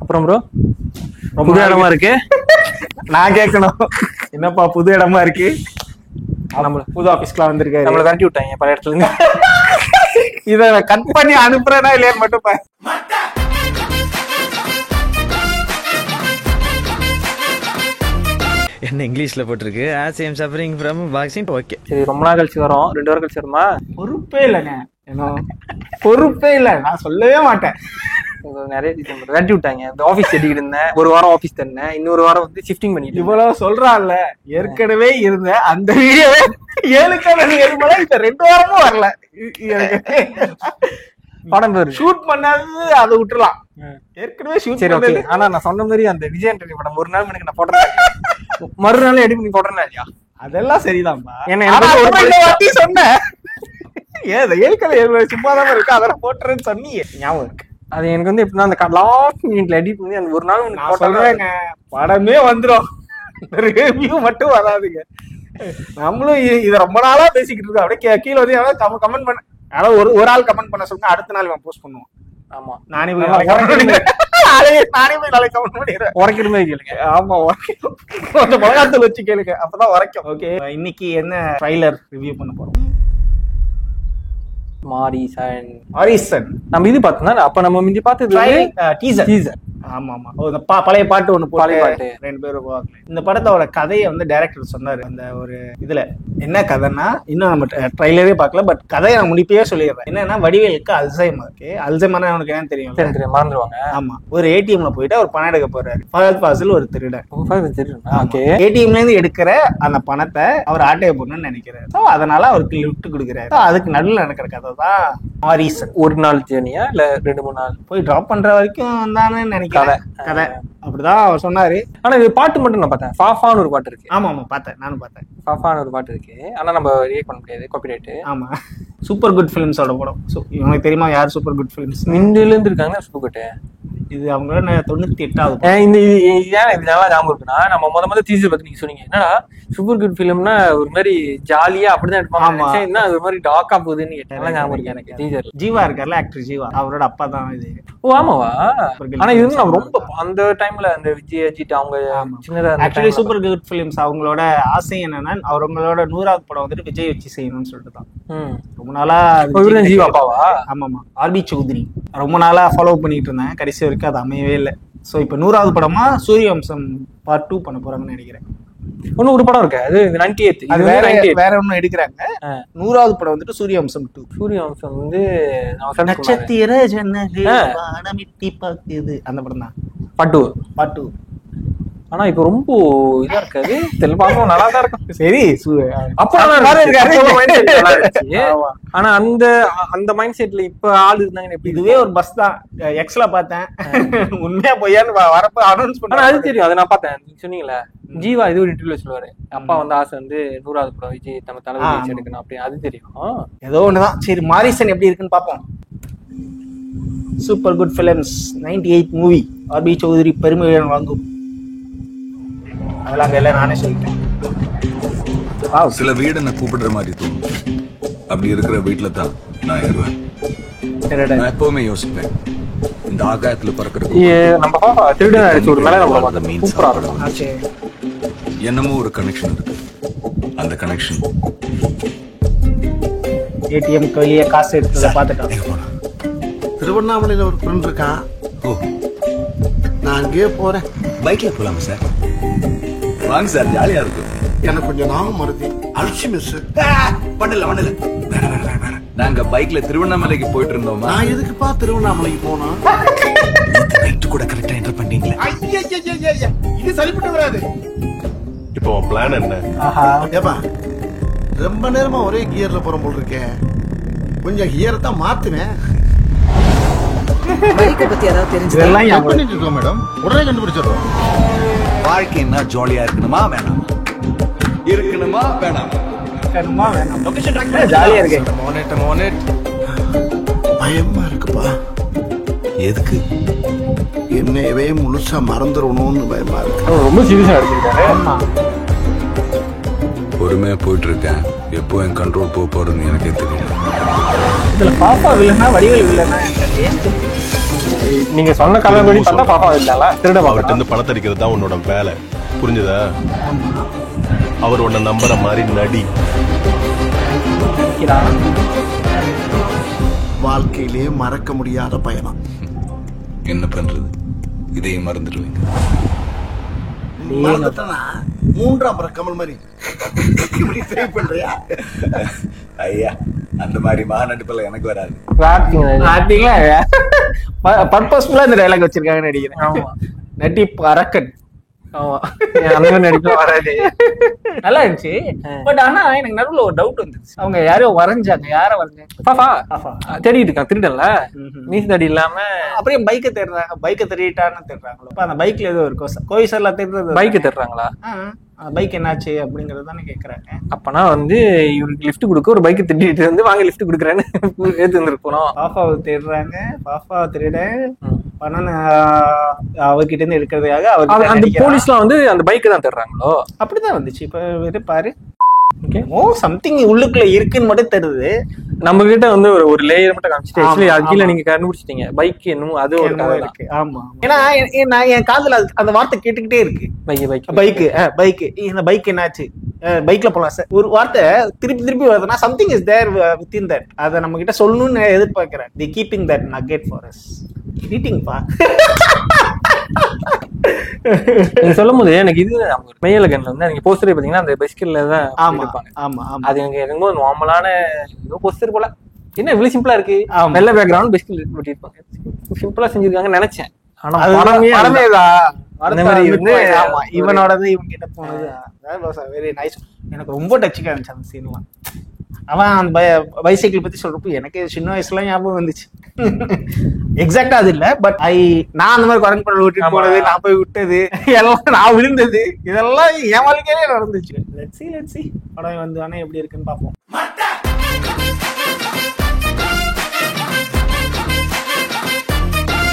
அப்புறம் ப்ரோ புது இடமா இருக்கு. நான் கேட்கணும், என்னப்பா புது இடமா இருக்கு? நம்மள புது ஆபீஸ்க்குலாம் வந்திருக்காரு. நம்மள விரட்டி விட்டாங்க பல இடத்துல இருந்து. இத கட் பண்ணி அனுப்புறேனா இல்லையான்னு மட்டும் பாரு. என்ன இங்கிலீஷ்ல போட்டிருக்கு, as I am suffering from vaccine. Okay, சரி ரொம்ப நாள் கழிச்சு வரோம், 2 வாரம் கழிச்சு வருமா? பொறுப்பே இல்லைங்க, என்ன பொறுப்பே இல்லை, நான் சொல்லவே மாட்டேன். நிறைய விரட்டி விட்டாங்க. இந்த ஆபீஸ் தேடிக்கிட்டு இருந்தேன், 1 வாரம் ஆபீஸ் தந்தேன், இன்னொரு வாரம் வந்து ஷிஃப்டிங் பண்ணிட்டு. இவ்வளவு சொல்றான்ல, ஏற்கனவே இருந்த அந்த வீடியோவே 7 இந்த 2 வாரமும் வரல. படம் பேரு ஷூட் பண்ணாது, அதை விட்டுலாம். ஏற்கனவே ஷூட் பண்ணது. ஆனா நான் சொன்ன மாதிரி அந்த விஜய் ஆண்டனி படம் ஒரு நாள் எனக்கு நான் போடுறேன், மறுநாள் எடிட் பண்ணி போடுறேன் இல்லையா? அதெல்லாம் சரிதான்பா. என்ன சொன்னேன், ஏற்கனவே சும்மாதான் இருக்கு, அதெல்லாம் போட்டுறேன்னு சொன்னீங்க, ஞாபகம் இருக்கு. அது எனக்கு வந்து எப்படின்னா அந்த லாஸ்ட் மினிட்ல எடிட் பண்ணி அந்த ஒரு நாள் நான் சொல்றேங்க, படமே வந்துடும், ரிவ்யூ மட்டும் வராதுங்க. நம்மளும் இத ரொம்ப நாளா பேசிக்கிட்டு இருக்கோம். அப்படியே கீழே வந்து யாராவது கமெண்ட் பண்ண, யாராவது ஒரு ஆள் கமெண்ட் பண்ண சொல்லுங்க, அடுத்த நாள் இவன் போஸ்ட் பண்ணுவான். ஆமா, நானே போய் நாளைக்கு கமெண்ட் பண்ணிடுறேன். உரைக்கிற மாதிரி கேளுங்க. ஆமா, கொஞ்சம் மிளகாத்தூள் வச்சு கேளுங்க, அப்பதான் உரைக்கும். ஓகே, இன்னைக்கு என்ன ட்ரைலர் ரிவ்யூ பண்ண போறோம்? மாரிசன். நம்ம இது பார்த்தோம்னா, அப்ப நம்ம முந்தி பார்த்தது டீசர். ஆமா ஆமா, பழைய பாட்டு ஒண்ணு, பழைய பாட்டு 2 பேரும் போவாங்க. இந்த படத்தோட கதையை வந்து டைரக்டர் சொன்னாரு. அந்த ஒரு இதுல என்ன கதைன்னா, இன்னும் நம்ம ட்ரைலரே பார்க்கல, பட் கதையை நான் முடிப்பே சொல்லிடுறேன். என்னன்னா, வடிவேலுக்கு அல்சைமர் இருக்கு. அல்சைமர்னா அவனுக்கு என்ன தெரியும்? மறந்துடுவாங்க. ஆமா, ஒரு ஏடிஎம்ல போயிட்டு அவர் பணம் எடுக்க போறாரு. ஃபஹத் ஃபாசில் ஒரு திருடன். ஏடிஎம்ல இருந்து எடுக்கிற அந்த பணத்தை அவர் ஆட்டைய போடணும்னு நினைக்கிறாரு. அதனால அவருக்கு லிஃப்ட் கொடுக்குறாரு. அதுக்கு நடுவில் நடக்கிற கதை தான் மாரிசன். ஒரு நாள் ஜேர்னியா இல்ல 2-3 நாள் போய் டிராப் பண்ற வரைக்கும் தானே நினைக்கிறேன் கதை. அப்படிதான் அவர் சொன்னாரு. ஆனா இது பாட்டு மட்டும் நான் பார்த்தேன், ஃபாஃபான்னு ஒரு பாட்டு இருக்கு. ஆமா ஆமா, பார்த்தேன், நானும் பார்த்தேன். ஃபாஃபான்னு ஒரு பாட்டு இருக்கு, ஆனா நம்ம ரியாக்ட் பண்ண முடியாது, காப்பிரைட். ஆமா, சூப்பர் குட் ஃபிலிம்ஸோட படம். இவங்களுக்கு தெரியுமா யார் சூப்பர் குட் ஃபிலிம்ஸ்? மிண்டில இருந்து இருக்காங்க சூப்பர் குட். இது அவங்களோட 98வது. இந்த ஏன் இது நல்லா ஞாபகம் இருக்குன்னா, நம்ம முத டீசர் பத்தி நீங்க சொன்னீங்க, என்னடா சூப்பர் குட் ஃபிலிம்னா ஒரு மாதிரி ஜாலியா அப்படிதான் எடுப்பாங்க, என்ன ஒரு மாதிரி டாக்கா போகுதுன்னு கேட்டேன். ஞாபகம் இருக்கு எனக்கு. டீசர் ஜீவா இருக்கார்ல, ஆக்டர் ஜீவா, அவரோட அப்பா தான் இது. ஓ ஆமாவா? ஆனா இது வந்து நான் ரொம்ப அந்த டைம்ல அந்த விஜய் அஜித் அவங்க சின்னதா. ஆக்சுவலி சூப்பர் குட் ஃபிலிம்ஸ் அவங்களோட ஆசை என்னன்னா, அவங்களோட 100வது படம் வந்துட்டு விஜய் வச்சு செய்யணும்னு சொல்லிட்டு தான் ரொம்ப நாளா. ஜீவா அப்பாவா? ஆமாமா, ஆர்பி சௌத்ரி. ரொம்ப நாளா ஃபாலோ பண்ணிட்டு இருந்தேன், கடைசி வரைக்கும் அது அமையவே இல்லை. ஸோ இப்போ 100வது படமா சூரியவம்சம் பார்ட் 2 பண்ண போறாங்கன்னு நினைக்கிறேன். ஒன்னும் ஒரு படம் இருக்கு, அது 98. அது வேற ஒன்னும் எடுக்கிறாங்க. 100வது படம் வந்துட்டு சூரியவம்சம் 2. சூரியவம்சம் வந்து நட்சத்திர ஜன்னலே வானமிட்டி பாக்குது, அந்த படம் தான் பாட்டு. ஆனா இப்ப ரொம்ப இதா இருக்காது, தெளிவாகவும் நல்லா தான் இருக்கும். சரி, அப்ப ஆனா அந்த மைண்ட் செட்ல இப்ப ஆள் இருந்தாங்க. இதுவே ஒரு பஸ் தான், எக்ஸ்ல பார்த்தேன், உண்மையா பொய்யான்னு வரப்ப அனௌன்ஸ் பண்ண. அது தெரியும், அதை நான் பார்த்தேன். நீங்க சொன்னீங்களா, ஜீவா இது ஒரு இன்டர்வியூல சொல்லுவாரு, அப்பா வந்து ஆசை வந்து 100வது படம் விஜய் நம்ம தலைவர் எடுக்கணும் அப்படி. அது தெரியும், ஏதோ ஒண்ணுதான். சரி, மாரிசன் எப்படி இருக்குன்னு பாப்போம். Super good films 98 movie, RB Choudary பெருமையுடன் வாங்கும். அதெல்லாம் எல்லாம் நானே சொல்லிட்டேன். சில வீடு நான் கூப்பிடுற மாதிரி தோணும். அப்படி இருக்கிற வீட்டுல தான் நான் ஏறுவேன். நான் எப்பவுமே யோசிப்பேன், இந்த ஆகாயத்துல பறக்கிறது என்னமோ ஒரு கனெக்ஷன் இருக்கு. அந்த கனெக்ஷன் ஏடிஎம் வெளியே காசு எடுத்து பார்த்துட்டான். திருவண்ணாமலையில ஒரு ஃப்ரெண்ட் இருக்கான். ஓ, நான் அங்கேயே போறேன். பைக்ல போலாமா சார்? வாங்க சார், ஜாலியா இருக்கும். எனக்கு கொஞ்சம் நாம மருதி அல்சி மிஸ் பண்ணல. நாங்க பைக்ல திருவண்ணாமலைக்கு போயிட்டு இருந்தோமா. நான் எதுக்குப்பா திருவண்ணாமலைக்கு போனா? நைட்டு கூட கரெக்டா என்டர் பண்ணீங்களே. இது சரிப்பட்டு வராது. இப்போ பிளான் என்ன? ஏப்பா, ரொம்ப நேரமா ஒரே கியர்ல போற போல் இருக்கேன். கொஞ்சம் கியரை தான் மாத்துவேன். மேடம் உடனே கண்டுபிடிச்சிடுறோம். வாழ்க்கைன்னா ஜாலியா இருக்கணுமா வேணாம்? இருக்கணுமா வேணாம்? ஜாலியா இருக்கு. பயமா இருக்குப்பா. எதுக்கு? என்னையவே முழுசா மறந்துடணும்னு பயமா இருக்கு. ரொம்ப சீரியஸா எடுத்துக்கிட்டாரு. ஆமா, பொறுமையா போயிட்டு இருக்கேன். எப்போ என் கண்ட்ரோல் போறதுன்னு எனக்கே தெரியல. இதுல பாப்பா வில்லனா வடிவேல் வில்லனா? நீங்க சொன்ன கதை படி பார்த்தா பாப்பா இல்லல திருட அவர்கிட்ட பாப்பா இருந்து பணத்தை அடிக்கிறது தான் உன்னோட வேலை, புரிஞ்சுதா? அவர் உன்னை நம்புற மாதிரி நடி. வாழ்க்கையிலே மறக்க முடியாத பயணம். என்ன பண்றது, இதையும் மறந்துடுவீங்க. மறந்துட்டனா மூன்றாம் முறை கமல் மாதிரி இப்படி ட்ரை பண்றியா? ஐயா அந்த மாதிரி மாநடிப்பெல்லாம் எனக்கு வராது. பாத்தீங்களா பர்பஸ்ஃபுல்லா இந்த டைலாக் வச்சிருக்காங்கன்னு நினைக்கிறேன். ஆமா. நடிப்பு அரக்கன். ஆமா அந்த மாதிரி நடிப்பு வராது. நல்லா இருந்துச்சு. பட் ஆனா எனக்கு நடுவுல ஒரு டவுட் வந்துருச்சு. அவங்க யாரையோ வரைஞ்சாங்க. யார வரைஞ்சாங்க? பாப்பா தேடிட்டு இருக்கான், திருடன்ல மீஸ் தடி இல்லாம. அப்படியே பைக்கை தேடுறாங்க. பைக்கை தேடிட்டான்னு தேடுறாங்களோ. அப்ப அந்த பைக்ல ஏதோ இருக்கும். கோயிசர்லாம் தேடுறது பைக்கு தேடுறாங்களா? பைக் என்னாச்சு அப்படிங்கறது தானே கேக்குறாங்க. அப்பனா வந்து இவருக்கு லிஃப்ட் கொடுக்க ஒரு பைக்கு திட்டிட்டு வந்து வாங்க லிஃப்ட் கொடுக்குறேன்னு ஏத்து வந்துருக்கணும். பாப்பாவை தேடுறாங்க. பாப்பாவை திருட பணம் அவர்கிட்ட இருந்து எடுக்கிறதுக்காக அவர் அந்த போலீஸ்லாம் வந்து அந்த பைக்கு தான் தேடுறாங்களோ? அப்படிதான் வந்துச்சு. இப்ப பாரு சம்திங் உள்ளுக்குள்ள இருக்குன்னு மட்டும் தெரியுது. நம்ம கிட்ட வந்து ஒரு லேயர் மட்டும் காமிச்சிட்டு ஆக்சுவலி அது கீழ நீங்க கண்டுபிடிச்சிட்டீங்க பைக் என்னமோ அது ஒரு கதை இருக்கு. ஆமா, ஏன்னா நான் என் காதுல அந்த வார்த்தை கேட்டுக்கிட்டே இருக்கு. பைக் இந்த பைக் என்னாச்சு, பைக்ல போலாம் சார் ஒரு வார்த்தை திருப்பி திருப்பி வருதுன்னா something is there within that. அதை நம்ம கிட்ட சொல்லணும்னு எதிர்பார்க்கிறேன். The keeping that nugget for us. Eating பா. நீங்க சொல்லும் போது எனக்கு இது மெய்யலகன்ல வந்து நீங்க போஸ்டரே பாத்தீங்கன்னா அந்த பைஸ்கிள்ல தான் இருப்பாங்க. ஆமா, அது எனக்கு என்னமோ நார்மலான ஏதோ போஸ்டர் போல. என்ன இவ்வளவு சிம்பிளா இருக்கு, வெள்ளை பேக்ரவுண்ட் பைஸ்கிள் ஒட்டிருப்பாங்க. சிம்பிளா செஞ்சிருக்காங்கன்னு நினைச்சேன். ஆனா இவனோடது இவன் கிட்ட போனது வெரி நைஸ். எனக்கு ரொம்ப டச்சிங்கா இருந்துச்சு அந்த சீன்லாம். அவன் அந்த பைசைக்கிள் பத்தி சொல்றப்போ எனக்கு சின்ன வயசுல ஞாபகம் வந்துச்சு. எக்ஸாக்டா அது இல்ல, பட் நான் அந்த மாதிரி குரங்கு படம் விட்டு போனது, நான் போய் விட்டது, எல்லாம் நான் விழுந்தது, இதெல்லாம் என் வாழ்க்கையிலே நடந்துச்சு. லெட்ஸ் சி படம் வந்து ஆனா எப்படி இருக்குன்னு பாப்போம்.